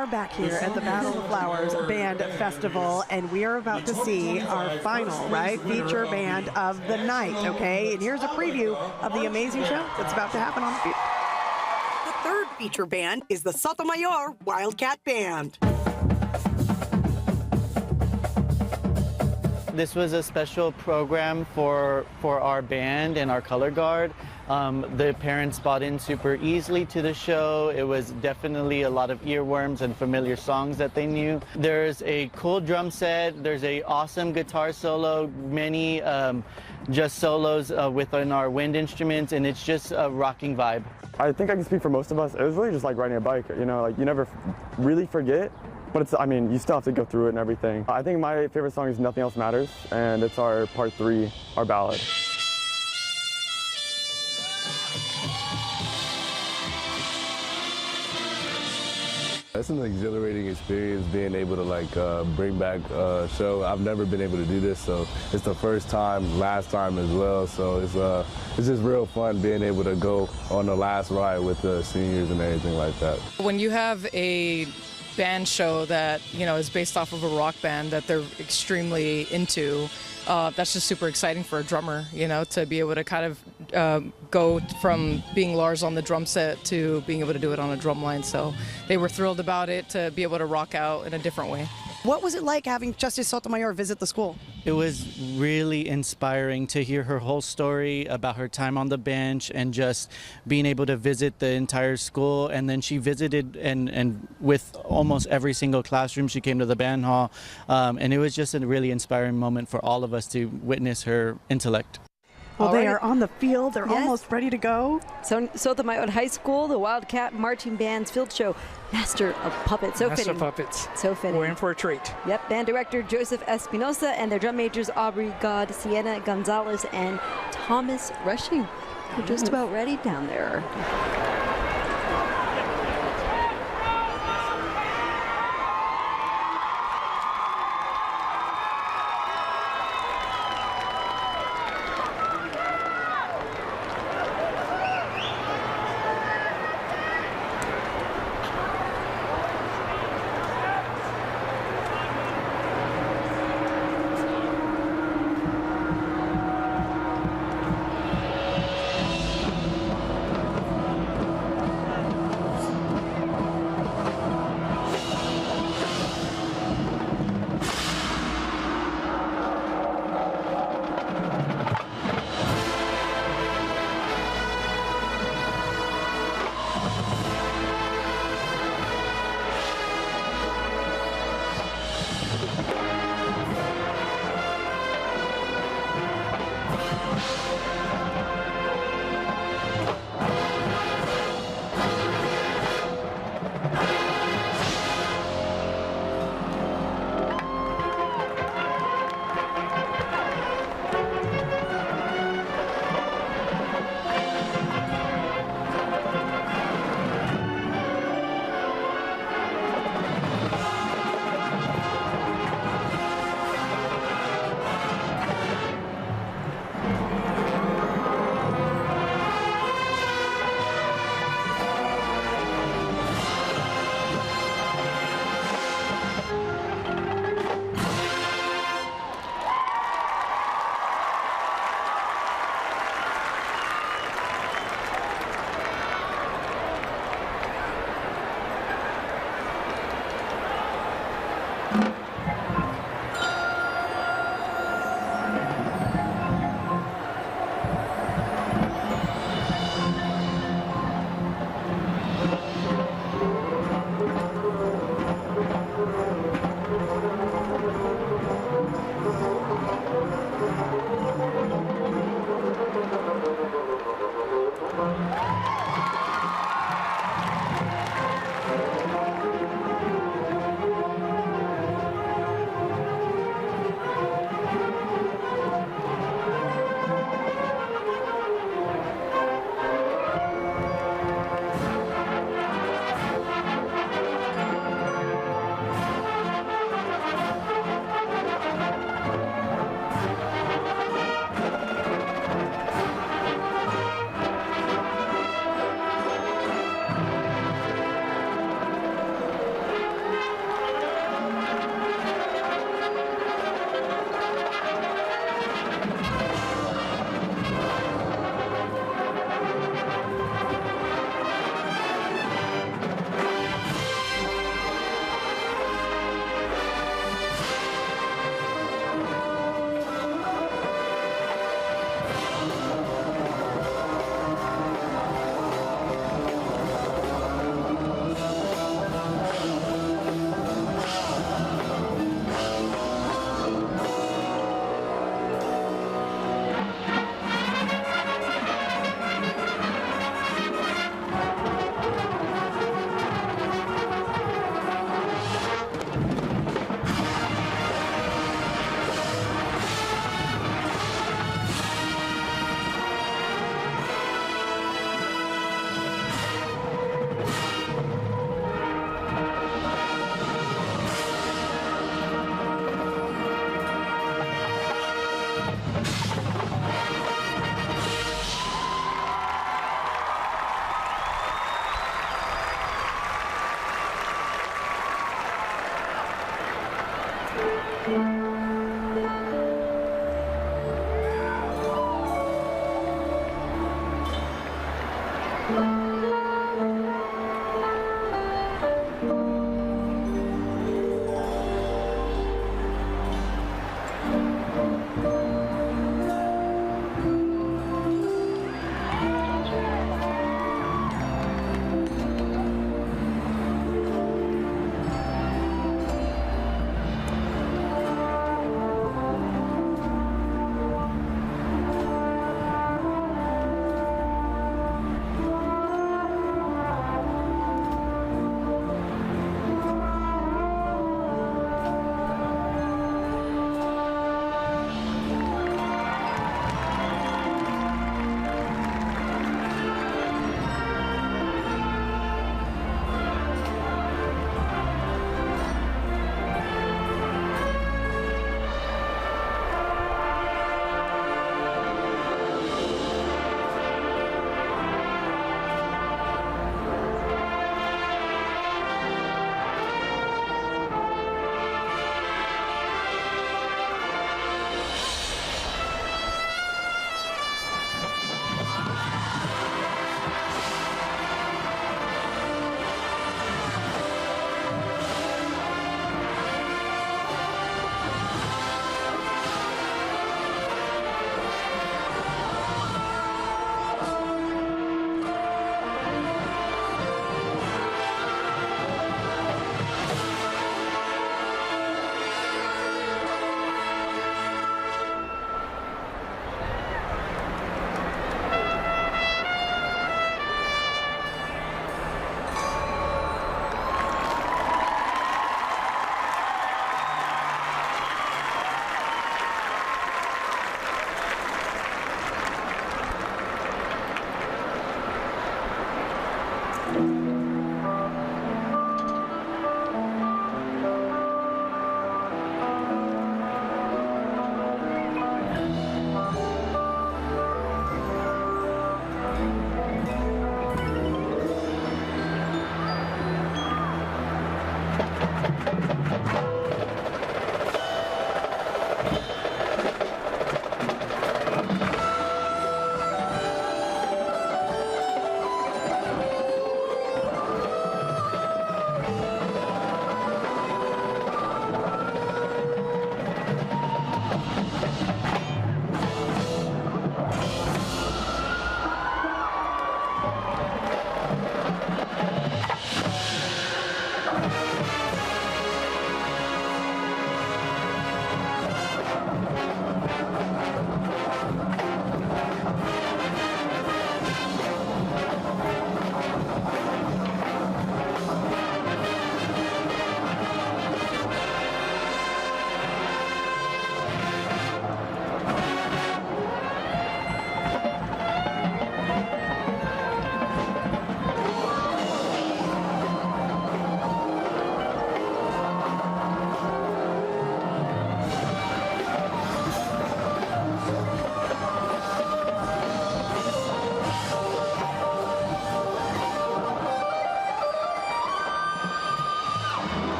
are back here at the Battle of Flowers Band Festival, and we are about to see our final, feature band of the night, okay? And here's a preview of the amazing show that's about to happen on the field. The third feature band is the Sotomayor Wildcat Band. This was a special program for our band and our color guard. The parents bought in super easily to the show. It was definitely a lot of earworms and familiar songs that they knew. There's a cool drum set. There's a awesome guitar solo, many just solos within our wind instruments, and it's just a rocking vibe. I think I can speak for most of us. It was really just like riding a bike, you know, like you never really forget. But it's, I mean, you still have to go through it and everything. I think my favorite song is Nothing Else Matters, and it's our part 3, our ballad. It's an exhilarating experience being able to bring back a show. I've never been able to do this, so it's the first time, last time as well. So it's just real fun being able to go on the last ride with the seniors and everything like that. When you have a band show that, you know, is based off of a rock band that they're extremely into, that's just super exciting for a drummer, you know, to be able to kind of go from being Lars on the drum set to being able to do it on a drum line. So they were thrilled about it, to be able to rock out in a different way. What was it like having Justice Sotomayor visit the school? It was really inspiring to hear her whole story about her time on the bench and just being able to visit the entire school. And then she visited and with almost every single classroom. She came to the band hall, and it was just a really inspiring moment for all of us to witness her intellect. Well, they are on the field. They're almost ready to go. So Sotomayor High School, the Wildcat Marching Band's field show, Master of Puppets. So Master fitting. of Puppets. So fitting. We're in for a treat. Yep, band director Joseph Espinosa and their drum majors Aubrey God, Sienna Gonzalez, and Thomas Rushing. We're just about ready down there.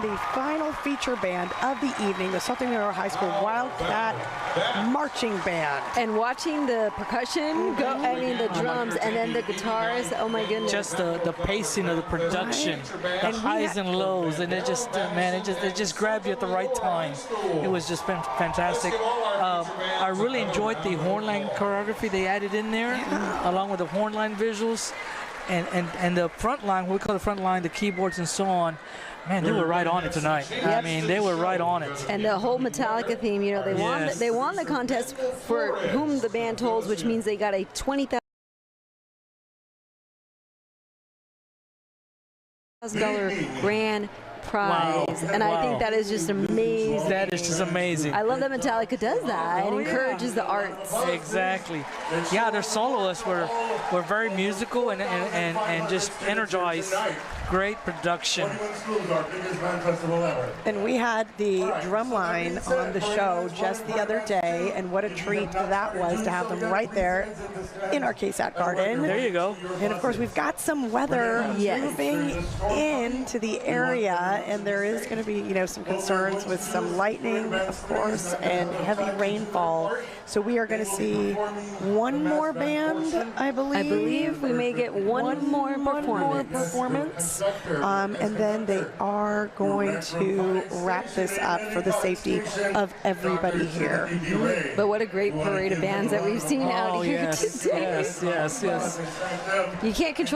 the final feature band of the evening, the Sotomayor High School Wildcat Marching Band. And watching the percussion go, I mean the drums and then the guitars, oh my goodness. Just the pacing of the production, the highs and lows, and it just, man, it just grabbed you at the right time. It was just fantastic. I really enjoyed the hornline choreography they added in there, along with the hornline visuals, and the front line. We call the front line the keyboards and so on. Man, they were right on it tonight. I mean, they were right on it. And the whole Metallica theme, you know, they won the contest for whom the band tolls, which means they got a $20,000 grand prize. Wow. And I Wow. think that is just amazing. That is just amazing. I love that Metallica does that. Oh, It encourages the arts. Exactly. Yeah, their soloists were very musical and just energized. Great production. And we had the drum line on the show just the other day, and what a treat that was to have them right there in our KSAT garden. There you go. And of course, we've got some weather moving into the area, and there is going to be, you know, some concerns with some lightning, of course, and heavy rainfall. So we are going to see one more band, I believe. I believe we may get one more performance. And then they are going to wrap this up for the safety of everybody here. But what a great parade of bands that we've seen out here today. Yes. You can't control